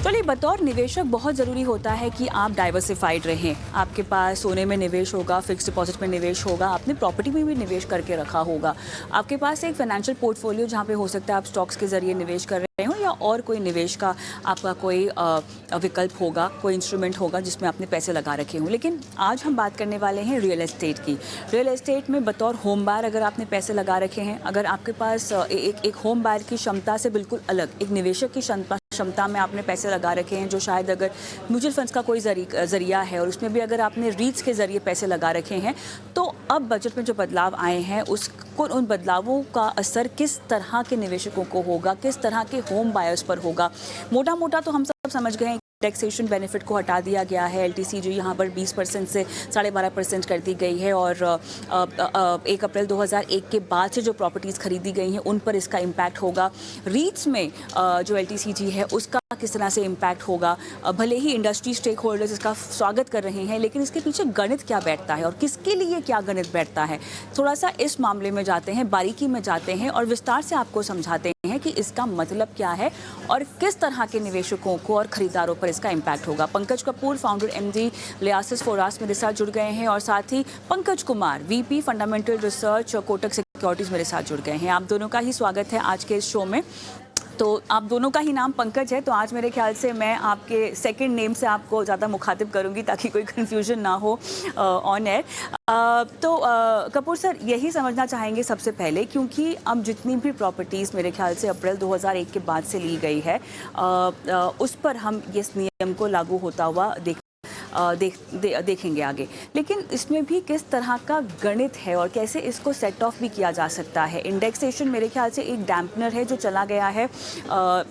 चलिए, बतौर निवेशक बहुत ज़रूरी होता है कि आप डाइवर्सिफाइड रहें। आपके पास सोने में निवेश होगा, फिक्स डिपॉजिट में निवेश होगा, आपने प्रॉपर्टी में भी निवेश करके रखा होगा। आपके पास एक फाइनेंशियल पोर्टफोलियो जहाँ पे हो सकता है आप स्टॉक्स के ज़रिए निवेश कर रहे हो या और कोई निवेश का आपका कोई विकल्प होगा, कोई इंस्ट्रूमेंट होगा जिसमें आपने पैसे लगा रखे हों। लेकिन आज हम बात करने वाले हैं रियल एस्टेट की। रियल एस्टेट में बतौर होम बायर अगर आपने पैसे लगा रखे हैं, अगर आपके पास एक होम बायर की क्षमता से बिल्कुल अलग एक निवेशक की क्षमता में आपने पैसे लगा रखे हैं, जो शायद अगर म्यूचुअल फंड्स का कोई जरिया है और उसमें भी अगर आपने रीट्स के ज़रिए पैसे लगा रखे हैं, तो अब बजट में जो बदलाव आए हैं उसको उन बदलावों का असर किस तरह के निवेशकों को होगा, किस तरह के होम बायर्स पर होगा। मोटा मोटा तो हम सब समझ गए हैं, टैक्सेशन बेनिफिट को हटा दिया गया है। एलटीसी जो यहाँ पर 20% से 12.5% कर दी गई है और 1 अप्रैल 2001 के बाद से जो प्रॉपर्टीज़ खरीदी गई हैं उन पर इसका इम्पैक्ट होगा। रीट्स में जो एलटीसीजी है उसका किस तरह से इम्पैक्ट होगा। भले ही इंडस्ट्री स्टेक होल्डर्स इसका स्वागत कर रहे हैं, लेकिन इसके पीछे गणित क्या बैठता है और किसके लिए क्या गणित बैठता है, थोड़ा सा इस मामले में जाते हैं, बारीकी में जाते हैं और विस्तार से आपको समझाते हैं कि इसका मतलब क्या है और किस तरह के निवेशकों को और खरीदारों पर इसका इम्पैक्ट होगा। पंकज कपूर, फाउंडर एमडी लियासिस फोरास मेरे साथ जुड़ गए हैं और साथ ही Pankaj Kumar, VP fundamental research Kotak securities मेरे साथ जुड़ गए हैं। आप दोनों का ही स्वागत है आज के इस शो में। तो आप दोनों का ही नाम पंकज है, तो आज मेरे ख्याल से मैं आपके सेकंड नेम से आपको ज़्यादा मुखातिब करूंगी ताकि कोई कन्फ्यूजन ना हो ऑन एयर। तो कपूर सर, यही समझना चाहेंगे सबसे पहले, क्योंकि अब जितनी भी प्रॉपर्टीज़ मेरे ख्याल से अप्रैल 2001 के बाद से ली गई है उस पर हम इस नियम को लागू होता हुआ देखेंगे आगे। लेकिन इसमें भी किस तरह का गणित है और कैसे इसको सेट ऑफ भी किया जा सकता है। इंडेक्सेशन मेरे ख्याल से एक डैम्पनर है जो चला गया है।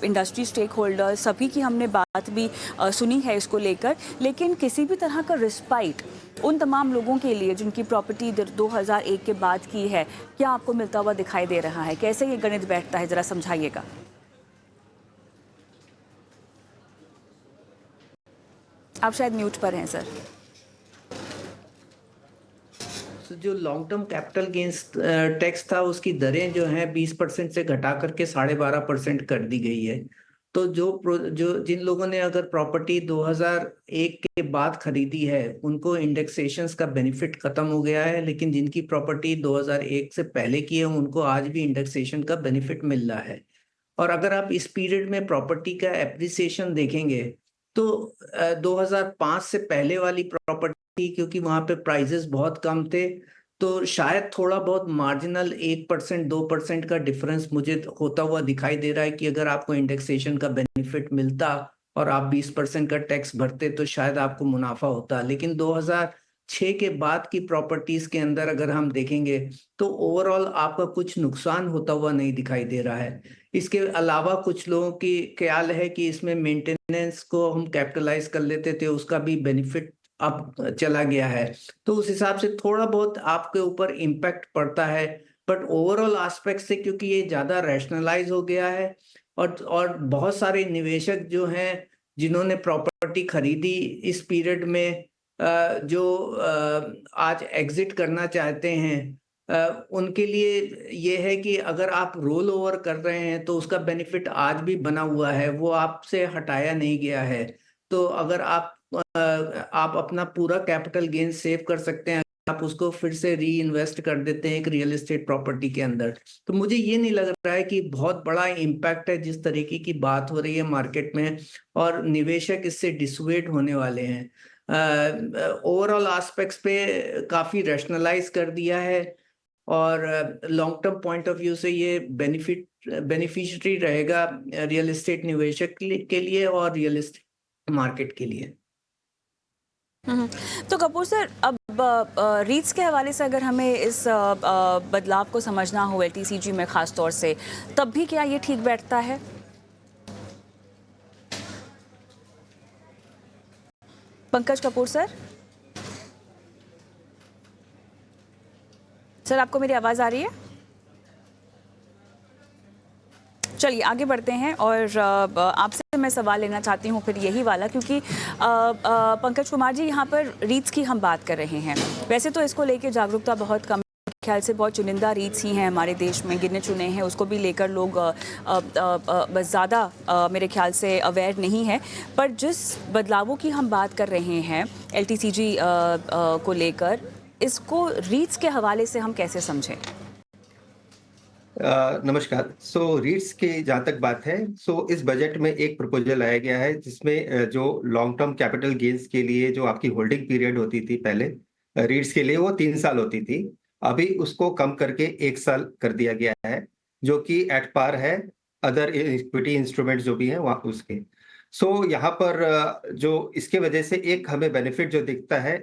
इंडस्ट्री स्टेक होल्डर सभी की हमने बात भी सुनी है इसको लेकर, लेकिन किसी भी तरह का रिस्पाइट उन तमाम लोगों के लिए जिनकी प्रॉपर्टी 2001 के बाद की है, क्या आपको मिलता हुआ दिखाई दे रहा है? कैसे ये गणित बैठता है, ज़रा समझाइएगा। आप शायद म्यूट पर हैं सर। जो long term capital gains tax था उसकी दरें जो हैं 20% से घटा करके 12.5% कर दी गई है। तो जो जिन लोगों ने अगर प्रॉपर्टी 2001 के बाद खरीदी है उनको इंडेक्सेशंस का बेनिफिट खत्म हो गया है, लेकिन जिनकी प्रॉपर्टी 2001 से पहले की है उनको आज भी इंडेक्सेशन का बेनिफिट मिल रहा है। और अगर आप इस पीरियड में प्रॉपर्टी का एप्रिसिएशन देखेंगे तो 2005 से पहले वाली प्रॉपर्टी, क्योंकि वहां पे प्राइजेस बहुत कम थे, तो शायद थोड़ा बहुत मार्जिनल 1% 2% का डिफरेंस मुझे होता हुआ दिखाई दे रहा है कि अगर आपको इंडेक्सेशन का बेनिफिट मिलता और आप 20% का टैक्स भरते तो शायद आपको मुनाफा होता। लेकिन 2006 के बाद की प्रॉपर्टीज के अंदर अगर हम देखेंगे तो ओवरऑल आपका कुछ नुकसान होता हुआ नहीं दिखाई दे रहा है। इसके अलावा कुछ लोगों की ख्याल है कि इसमें मेंटेनेंस को हम कैपिटलाइज कर लेते थे, उसका भी बेनिफिट अब चला गया है, तो उस हिसाब से थोड़ा बहुत आपके ऊपर इम्पैक्ट पड़ता है। बट ओवरऑल एस्पेक्ट से क्योंकि ये ज्यादा रैशनलाइज हो गया है और बहुत सारे निवेशक जो हैं जिन्होंने प्रॉपर्टी खरीदी इस पीरियड में जो आज एग्जिट करना चाहते हैं, उनके लिए ये है कि अगर आप रोल ओवर कर रहे हैं तो उसका बेनिफिट आज भी बना हुआ है, वो आपसे हटाया नहीं गया है। तो अगर आप अपना पूरा कैपिटल गेन सेव कर सकते हैं, आप उसको फिर से री इन्वेस्ट कर देते हैं एक रियल एस्टेट प्रॉपर्टी के अंदर, तो मुझे ये नहीं लग रहा है कि बहुत बड़ा इम्पैक्ट है जिस तरीके की बात हो रही है मार्केट में, और निवेशक इससे डिसवेट होने वाले हैं। ओवरऑल एस्पेक्ट्स पे काफी रैशनलाइज कर दिया है और long term point of view से ये बेनिफिशियरी रहेगा रियल एस्टेट निवेशक के लिए और रियल एस्टेट मार्केट के लिए। तो कपूर सर, अब रीट्स के हवाले से अगर हमें इस बदलाव को समझना हो एलटीसीजी में खास तौर से, तब भी क्या ये ठीक बैठता है? पंकज कपूर सर, आपको मेरी आवाज आ रही है? चलिए आगे बढ़ते हैं और आपसे मैं सवाल लेना चाहती हूँ फिर यही वाला, क्योंकि पंकज कुमार जी, यहाँ पर रीट्स की हम बात कर रहे हैं। वैसे तो इसको लेके जागरूकता बहुत कम ख्याल से बहुत चुनिंदा रीट्स ही हैं हमारे देश में, गिने चुने हैं, उसको भी लेकर लोग बस ज़्यादा मेरे ख्याल से अवेयर नहीं है। पर जिस बदलावों की हम बात कर रहे हैं एलटीसीजी को लेकर, इसको रीट्स के हवाले से हम कैसे समझें? नमस्कार। रीट्स की जहाँ तक बात है, इस बजट में एक प्रपोजल लाया गया है जिसमें जो लॉन्ग टर्म कैपिटल गेन्स के लिए जो आपकी होल्डिंग पीरियड होती थी पहले, रीट्स के लिए वो 3 साल होती थी। अभी उसको कम करके 1 साल कर दिया गया है, जो कि एट पार है अदर इक्विटी इंस्ट्रूमेंट जो भी हैं वहाँ उसके। यहाँ पर जो इसके वजह से एक हमें बेनिफिट जो दिखता है,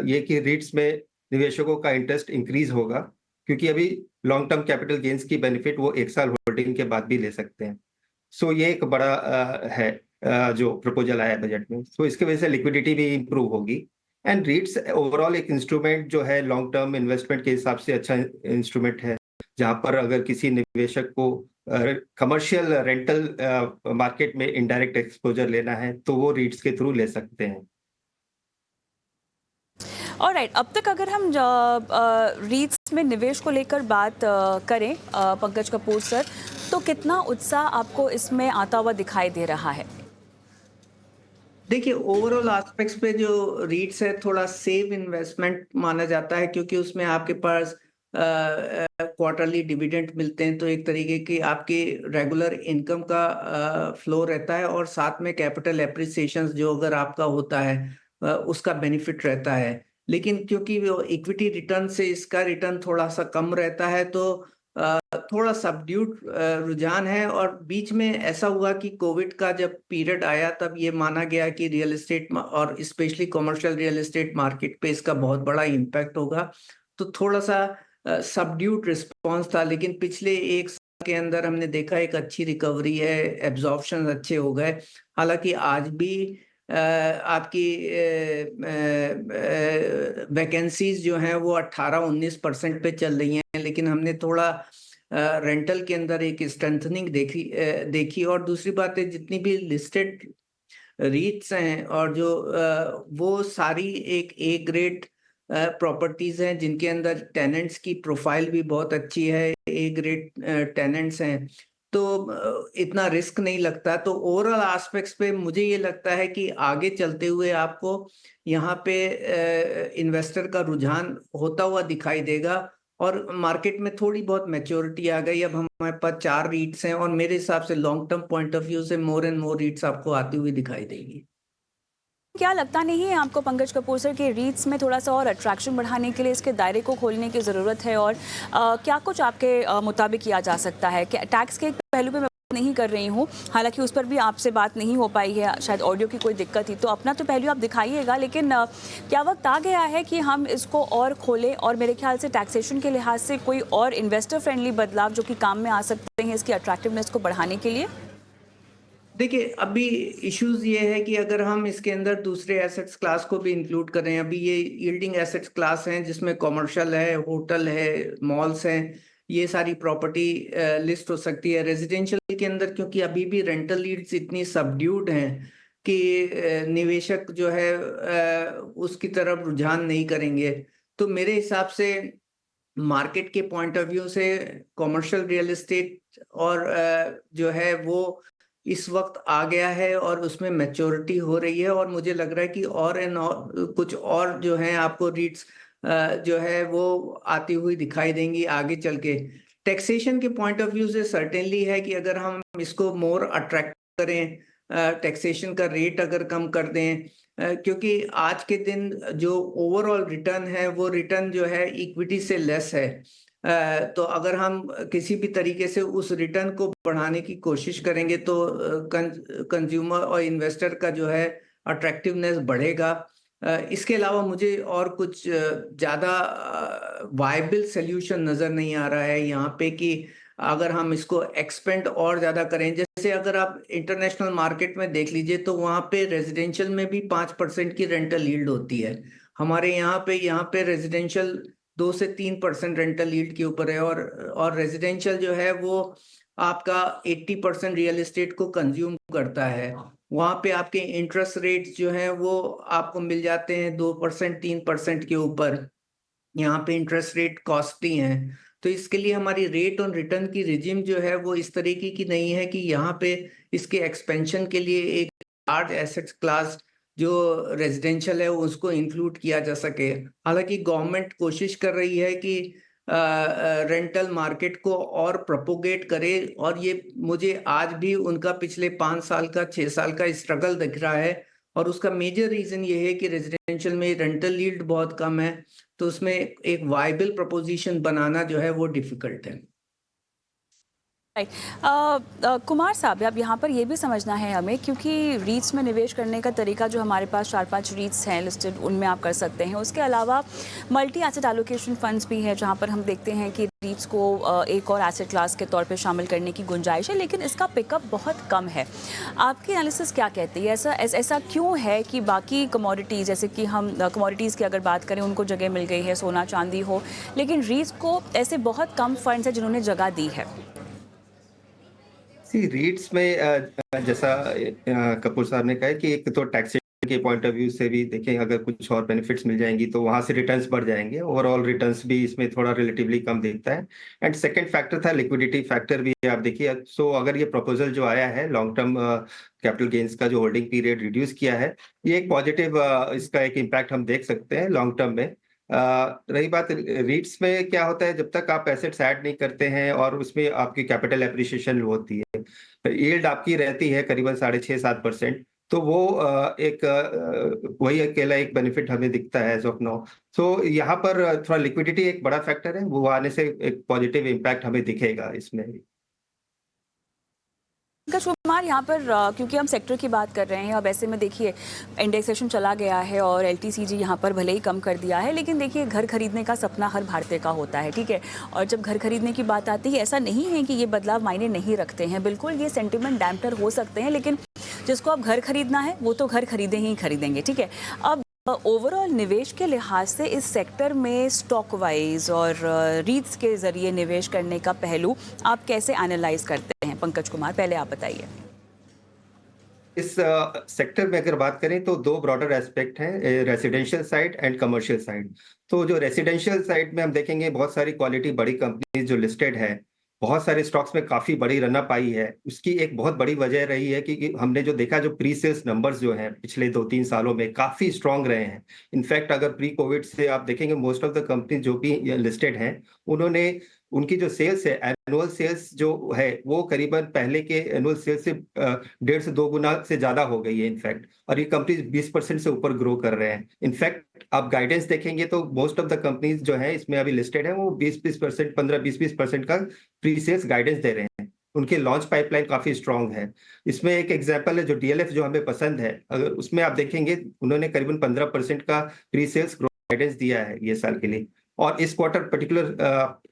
ये कि रीट्स में निवेशकों का इंटरेस्ट इंक्रीज़ होगा, क्योंकि अभी लॉन्ग टर्म कैपिटल गेन्स की बेनिफिट वो 1 साल होल्डिंग के बाद भी ले सकते हैं। ये एक बड़ा है जो प्रपोजल आया है बजट में। इसकी वजह से लिक्विडिटी भी इम्प्रूव होगी एंड रीट्स ओवरऑल एक इंस्ट्रूमेंट जो है लॉन्ग टर्म इन्वेस्टमेंट के हिसाब से अच्छा इंस्ट्रूमेंट है, जहाँ पर अगर किसी निवेशक को कमर्शियल रेंटल मार्केट में इनडायरेक्ट एक्सपोज़र लेना है, तो वो रीट्स के थ्रू ले सकते हैं। ऑलराइट, अब तक अगर हम रीट्स में निवेश को लेकर बात करें पंकज कपूर सर, तो कितना उत्साह आपको इसमें आता हुआ दिखाई दे रहा है? देखिए, ओवरऑल एस्पेक्ट्स पे जो रीट्स है थोड़ा सेफ इन्वेस्टमेंट माना जाता है, क्योंकि उसमें आपके पास क्वार्टरली डिविडेंड मिलते हैं, तो एक तरीके की आपकी रेगुलर इनकम का फ्लो रहता है, और साथ में कैपिटल एप्रिसिएशन जो अगर आपका होता है उसका बेनिफिट रहता है। लेकिन क्योंकि वो इक्विटी रिटर्न से इसका रिटर्न थोड़ा सा कम रहता है, तो थोड़ा सबड्यूड रुझान है। और बीच में ऐसा हुआ कि कोविड का जब पीरियड आया, तब ये माना गया कि रियल एस्टेट और specially commercial real estate market पे इसका बहुत बड़ा इम्पैक्ट होगा, तो थोड़ा सा सबड्यूड रिस्पॉन्स था। लेकिन पिछले 1 साल के अंदर हमने देखा एक अच्छी रिकवरी है, एब्जॉर्प्शन अच्छे हो गए। हालांकि आज भी आपकी वैकेंसीज जो हैं वो 18-19% पे चल रही हैं, लेकिन हमने थोड़ा रेंटल के अंदर एक स्ट्रेंथनिंग देखी। और दूसरी बात है, जितनी भी लिस्टेड रीट्स हैं और जो वो सारी एक ए ग्रेड प्रॉपर्टीज हैं, जिनके अंदर टेनेंट्स की प्रोफाइल भी बहुत अच्छी है, ए ग्रेड टेनेंट्स हैं, तो इतना रिस्क नहीं लगता। तो ओवरऑल एस्पेक्ट्स पे मुझे ये लगता है कि आगे चलते हुए आपको यहाँ पे इन्वेस्टर का रुझान होता हुआ दिखाई देगा, और मार्केट में थोड़ी बहुत मैच्योरिटी आ गई। अब हमारे पास 4 रीट्स हैं, और मेरे हिसाब से long term point of view से मोर एंड मोर रीट्स आपको आती हुई दिखाई देगी। क्या लगता नहीं है आपको पंकज कपूर सर कि रीट्स में थोड़ा सा और अट्रैक्शन बढ़ाने के लिए इसके दायरे को खोलने की ज़रूरत है? और क्या कुछ आपके मुताबिक किया जा सकता है? कि टैक्स के एक पहलू पे मैं बात नहीं कर रही हूँ, हालांकि उस पर भी आपसे बात नहीं हो पाई है, शायद ऑडियो की कोई दिक्कत थी, तो अपना तो पहलू आप दिखाइएगा, लेकिन क्या वक्त आ गया है कि हम इसको और खोलें, और मेरे ख्याल से टैक्सेशन के लिहाज से कोई और इन्वेस्टर फ्रेंडली बदलाव जो कि काम में आ सकते हैं इसकी अट्रैक्टिवनेस को बढ़ाने के लिए? देखिए, अभी इश्यूज ये है कि अगर हम इसके अंदर दूसरे एसेट्स क्लास को भी इंक्लूड करें, अभी ये यील्डिंग एसेट्स क्लास हैं जिसमें कमर्शियल है, होटल है, मॉल्स हैं, ये सारी प्रॉपर्टी लिस्ट हो सकती है। रेजिडेंशियल के अंदर क्योंकि अभी भी रेंटल यील्ड्स इतनी सबड्यूड हैं कि निवेशक जो है उसकी तरफ रुझान नहीं करेंगे। तो मेरे हिसाब से मार्केट के पॉइंट ऑफ व्यू से कमर्शियल रियल एस्टेट और जो है वो इस वक्त आ गया है, और उसमें मैच्योरिटी हो रही है। और मुझे लग रहा है कि और कुछ और जो है आपको रीट्स जो है वो आती हुई दिखाई देंगी आगे चल के। टैक्सेशन के पॉइंट ऑफ व्यू से सर्टेनली है कि अगर हम इसको मोर अट्रैक्ट करें, टैक्सेशन का रेट अगर कम कर दें, क्योंकि आज के दिन जो ओवरऑल रिटर्न है वो रिटर्न जो है इक्विटी से लेस है। तो अगर हम किसी भी तरीके से उस रिटर्न को बढ़ाने की कोशिश करेंगे, तो कंज्यूमर और इन्वेस्टर का जो है अट्रैक्टिवनेस बढ़ेगा। इसके अलावा मुझे और कुछ ज़्यादा वायबल सल्यूशन नज़र नहीं आ रहा है यहाँ पे कि अगर हम इसको एक्सपेंड और ज़्यादा करें। जैसे अगर आप इंटरनेशनल मार्केट में देख लीजिए, तो वहाँ पे रेजिडेंशियल में भी 5% की रेंटल यील्ड होती है। हमारे यहाँ पे रेजिडेंशियल 2 से 3% रेंटल यील्ड के ऊपर है, और रेजिडेंशियल जो है वो आपका 80% रियल एस्टेट को कंज्यूम करता है। वहाँ पे आपके इंटरेस्ट रेट्स जो हैं वो आपको मिल जाते हैं 2% 3% के ऊपर। यहाँ पे इंटरेस्ट रेट कॉस्टली हैं, तो इसके लिए हमारी रेट ऑन रिटर्न की रिजिम जो है वो इस तरीके की नहीं है कि यहाँ पे इसके एक्सपेंशन के लिए एक लार्ज एसेट क्लास जो रेजिडेंशियल है उसको इंक्लूड किया जा सके। हालांकि गवर्नमेंट कोशिश कर रही है कि रेंटल मार्केट को और प्रोपोगेट करे, और ये मुझे आज भी उनका पिछले 5 साल का 6 साल का स्ट्रगल दिख रहा है। और उसका मेजर रीजन ये है कि रेजिडेंशियल में रेंटल यील्ड बहुत कम है, तो उसमें एक वाइबल प्रपोजिशन बनाना जो है वो डिफिकल्ट है। राइट। कुमार साहब, अब यहाँ पर ये भी समझना है हमें, क्योंकि रीट्स में निवेश करने का तरीका जो हमारे पास 4-5 रीट्स हैं लिस्टेड, उनमें आप कर सकते हैं। उसके अलावा मल्टी एसेट एलोकेशन फंड्स भी हैं, जहाँ पर हम देखते हैं कि रीट्स को एक और एसेट क्लास के तौर पे शामिल करने की गुंजाइश है, लेकिन इसका पिकअप बहुत कम है। आपकी एनालिसिस क्या कहती है, ऐसा क्यों है कि बाकी कमोडिटीज़, जैसे कि हम कमोडिटीज़ की अगर बात करें, उनको जगह मिल गई है, सोना चांदी हो, लेकिन रीट्स को ऐसे बहुत कम फंड्स हैं जिन्होंने जगह दी है? रीट्स में जैसा कपूर साहब ने कहा कि एक तो टैक्सेशन के पॉइंट ऑफ व्यू से भी देखें, अगर कुछ और बेनिफिट्स मिल जाएंगी तो वहां से रिटर्न्स बढ़ जाएंगे, ओवरऑल रिटर्न्स भी इसमें थोड़ा रिलेटिवली कम दिखता है। एंड सेकंड फैक्टर था लिक्विडिटी फैक्टर भी, आप देखिए। सो अगर ये प्रपोजल जो आया है लॉन्ग टर्म कैपिटल गेन्स का जो होल्डिंग पीरियड रिड्यूस किया है, ये एक पॉजिटिव इसका एक इम्पैक्ट हम देख सकते हैं लॉन्ग टर्म में। रही बात रीट्स में, क्या होता है जब तक आप एसेट्स ऐड नहीं करते हैं और उसमें आपकी कैपिटल एप्रिसिएशन होती है, यील्ड आपकी रहती है करीबन 6.5-7%, तो वो वही अकेला एक बेनिफिट हमें दिखता है एज ऑफ नाउ। सो यहाँ पर थोड़ा लिक्विडिटी एक बड़ा फैक्टर है, वो आने से एक पॉजिटिव इम्पैक्ट हमें दिखेगा इसमें। पंकज कुमार, यहाँ पर क्योंकि हम सेक्टर की बात कर रहे हैं, अब ऐसे में देखिए इंडेक्सेशन चला गया है और एलटीसीजी यहाँ पर भले ही कम कर दिया है, लेकिन देखिए घर खरीदने का सपना हर भारतीय का होता है, ठीक है। और जब घर खरीदने की बात आती है, ऐसा नहीं है कि ये बदलाव मायने नहीं रखते हैं, बिल्कुल ये सेंटिमेंट डैम्पर हो सकते हैं, लेकिन जिसको अब घर खरीदना है वो तो घर खरीदे ही खरीदेंगे, ठीक है। अब ओवरऑल निवेश के लिहाज से इस सेक्टर में स्टॉक वाइज और रीट्स के जरिए निवेश करने का पहलू आप कैसे एनालाइज करते हैं? पंकज कुमार, पहले आप बताइए। इस सेक्टर में अगर बात करें तो दो ब्रॉडर एस्पेक्ट हैं, residential side and commercial side. तो जो रेसिडेंशियल साइड में हम देखेंगे बहुत सारी क्वालिटी बड़ी कंपनी जो लिस्टेड है, बहुत सारे स्टॉक्स में काफी बड़ी रनअप आई है। उसकी एक बहुत बड़ी वजह रही है कि हमने जो देखा, जो प्री सेल्स नंबर्स जो हैं पिछले 2-3 सालों में काफी स्ट्रांग रहे हैं। इनफैक्ट अगर प्री कोविड से आप देखेंगे, मोस्ट ऑफ द कंपनी जो भी लिस्टेड हैं, उन्होंने उनकी जो सेल्स है, एनुअल सेल्स जो है, वो करीबन पहले के एनुअल सेल्स से 1.5 से 2 गुना से ज्यादा हो गई है इनफैक्ट। और ये कंपनी 20% से ऊपर ग्रो कर रहे हैं। इनफैक्ट आप गाइडेंस देखेंगे तो मोस्ट ऑफ द कंपनीज जो है इसमें अभी लिस्टेड है, वो 20-20%, 15-20% का प्री सेल्स गाइडेंस दे रहे हैं। उनके लॉन्च पाइपलाइन काफी स्ट्रांग है। इसमें एक एग्जांपल है जो डीएलएफ, जो हमें पसंद है, अगर उसमें आप देखेंगे उन्होंने करीबन 15% का प्री सेल्स गाइडेंस दिया है ये साल के लिए। और इस क्वार्टर पर्टिकुलर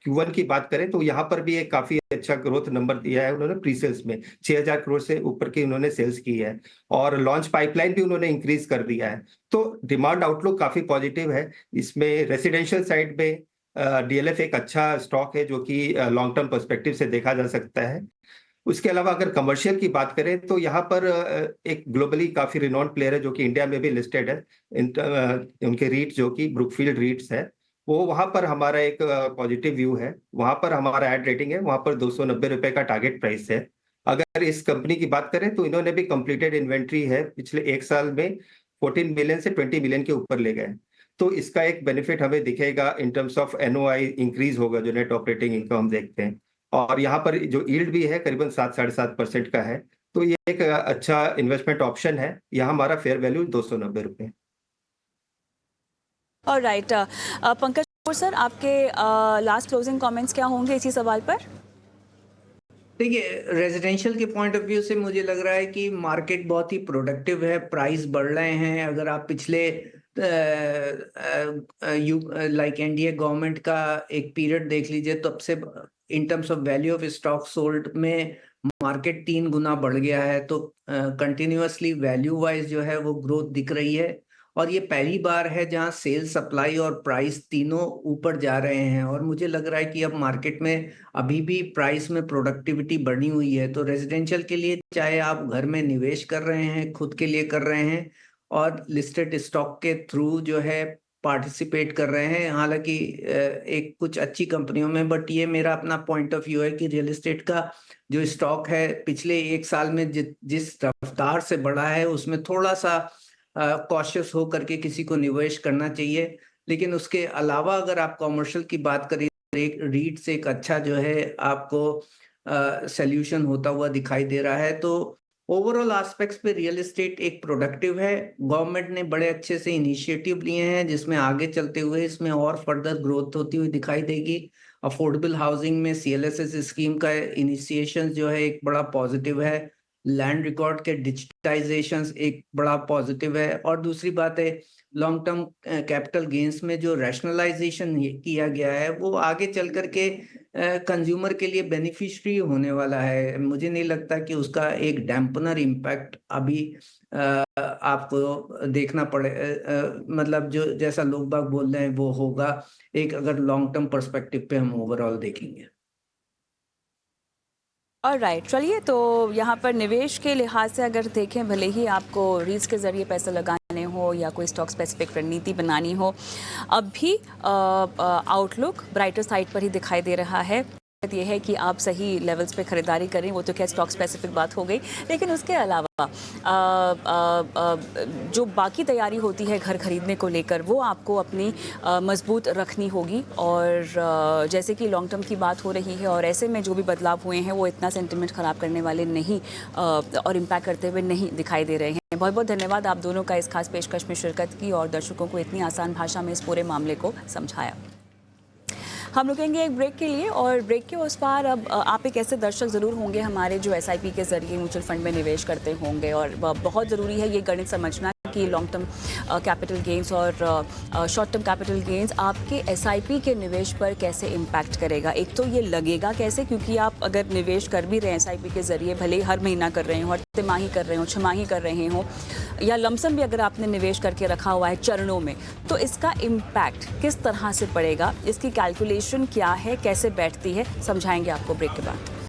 Q1 की बात करें तो यहाँ पर भी एक काफी अच्छा ग्रोथ नंबर दिया है उन्होंने। प्री सेल्स में 6,000 करोड़ से ऊपर की उन्होंने सेल्स की है, और लॉन्च पाइपलाइन भी उन्होंने इंक्रीज कर दिया है। तो डिमांड आउटलुक काफी पॉजिटिव है। इसमें रेसिडेंशियल साइड में डीएलएफ एक अच्छा स्टॉक है जो कि लॉन्ग टर्म पर्सपेक्टिव से देखा जा सकता है। उसके अलावा अगर कमर्शियल की बात करें तो यहाँ पर एक ग्लोबली काफी रिनॉन्ड प्लेयर है जो कि इंडिया में भी लिस्टेड है। उनके रीट जो कि ब्रुकफील्ड रीट्स है, वो वहां पर हमारा एक पॉजिटिव व्यू है। वहां पर हमारा एड रेटिंग है, वहां पर 290 रुपए का टारगेट प्राइस है। अगर इस कंपनी की बात करें तो इन्होंने भी कंप्लीटेड इन्वेंट्री है, पिछले एक साल में 14 मिलियन से 20 मिलियन के ऊपर ले गए। तो इसका एक बेनिफिट हमें दिखेगा in terms of NOI increase होगा, जो नेट ऑपरेटिंग इनकम हम देखते हैं। और यहाँ पर जो यील्ड भी है करीबन 7-7.5% का है। तो ये एक अच्छा इन्वेस्टमेंट ऑप्शन है। यहाँ हमारा फेयर वैल्यू 290 रुपए। ऑलराइट, पंकज कपूर सर, आपके लास्ट क्लोजिंग कमेंट्स क्या होंगे इसी सवाल पर? देखिए, रेजिडेंशियल के पॉइंट ऑफ व्यू से मुझे लग रहा है कि मार्केट बहुत ही प्रोडक्टिव है, प्राइस बढ़ रहे हैं। अगर आप पिछले लाइक एनडीए गवर्नमेंट का एक पीरियड देख लीजिए, तब से in terms of value of stock sold में मार्केट 3 गुना बढ़ गया है। तो कंटिन्यूअसली वैल्यू वाइज जो है वो ग्रोथ दिख रही है। और ये पहली बार है जहां सेल, सप्लाई और प्राइस तीनों ऊपर जा रहे हैं। और मुझे लग रहा है कि अब मार्केट में अभी भी प्राइस में प्रोडक्टिविटी बढ़ी हुई है। तो रेजिडेंशियल के लिए, चाहे आप घर में निवेश कर रहे हैं, खुद के लिए कर रहे हैं, और लिस्टेड स्टॉक के थ्रू जो है पार्टिसिपेट कर रहे हैं, हालांकि एक कुछ अच्छी कंपनियों में, बट ये मेरा अपना पॉइंट ऑफ व्यू है कि रियल एस्टेट का जो स्टॉक है पिछले एक साल में जिस रफ्तार से बढ़ा है उसमें थोड़ा सा कॉशियस होकर के किसी को निवेश करना चाहिए। लेकिन उसके अलावा अगर आप कॉमर्शियल की बात करें, एक रीट से एक अच्छा जो है आपको सॉल्यूशन होता हुआ दिखाई दे रहा है। तो ओवरऑल एस्पेक्ट्स पे रियल एस्टेट एक प्रोडक्टिव है। गवर्नमेंट ने बड़े अच्छे से इनिशिएटिव लिए हैं जिसमें आगे चलते हुए इसमें और फर्दर ग्रोथ होती हुई दिखाई देगी। अफोर्डेबल हाउसिंग में CLSS स्कीम का इनिशिएशन जो है एक बड़ा पॉजिटिव है। लैंड रिकॉर्ड के डिजिटाइजेशन एक बड़ा पॉजिटिव है। और दूसरी बात है, लॉन्ग टर्म कैपिटल गेन्स में जो रैशनलाइजेशन किया गया है वो आगे चल करके कंज्यूमर के लिए बेनिफिशियरी होने वाला है। मुझे नहीं लगता कि उसका एक डैम्पनर इम्पैक्ट अभी आपको देखना पड़े, मतलब जो जैसा लोग बाग बोल रहे हैं वो होगा, एक अगर लॉन्ग टर्म पर्सपेक्टिव पे हम ओवरऑल देखेंगे। ऑलराइट, चलिए तो यहाँ पर निवेश के लिहाज से अगर देखें, भले ही आपको रीट्स के ज़रिए पैसे लगाने हो या कोई स्टॉक स्पेसिफिक रणनीति बनानी हो, अब भी आउटलुक ब्राइटर साइड पर ही दिखाई दे रहा है। ये है कि आप सही लेवल्स पे ख़रीदारी करें, वो तो क्या स्टॉक स्पेसिफिक बात हो गई, लेकिन उसके अलावा जो बाकी तैयारी होती है घर खरीदने को लेकर वो आपको अपनी मजबूत रखनी होगी। और जैसे कि लॉन्ग टर्म की बात हो रही है और ऐसे में जो भी बदलाव हुए हैं वो इतना सेंटिमेंट ख़राब करने वाले नहीं और इम्पैक्ट करते हुए नहीं दिखाई दे रहे हैं। बहुत बहुत धन्यवाद आप दोनों का इस खास पेशकश में शिरकत की और दर्शकों को इतनी आसान भाषा में इस पूरे मामले को समझाया। हम रुकेंगे एक ब्रेक के लिए और ब्रेक के उस पार अब आप एक ऐसे दर्शक ज़रूर होंगे हमारे जो SIP के ज़रिए म्यूचुअल फंड में निवेश करते होंगे, और बहुत ज़रूरी है ये गणित समझना कि लॉन्ग टर्म कैपिटल गेंस और शॉर्ट टर्म कैपिटल गेंस आपके SIP के निवेश पर कैसे इम्पैक्ट करेगा। एक तो ये लगेगा कैसे, क्योंकि आप अगर निवेश कर भी रहे हैं SIP के ज़रिए, भले हर महीना कर रहे हो, हर तिमाही कर रहे हो, छमाही कर रहे हो, या लमसम भी अगर आपने निवेश करके रखा हुआ है चरणों में, तो इसका इम्पैक्ट किस तरह से पड़ेगा, इसकी कैलकुलेशन क्या है, कैसे बैठती है, समझाएंगे आपको ब्रेक के बाद।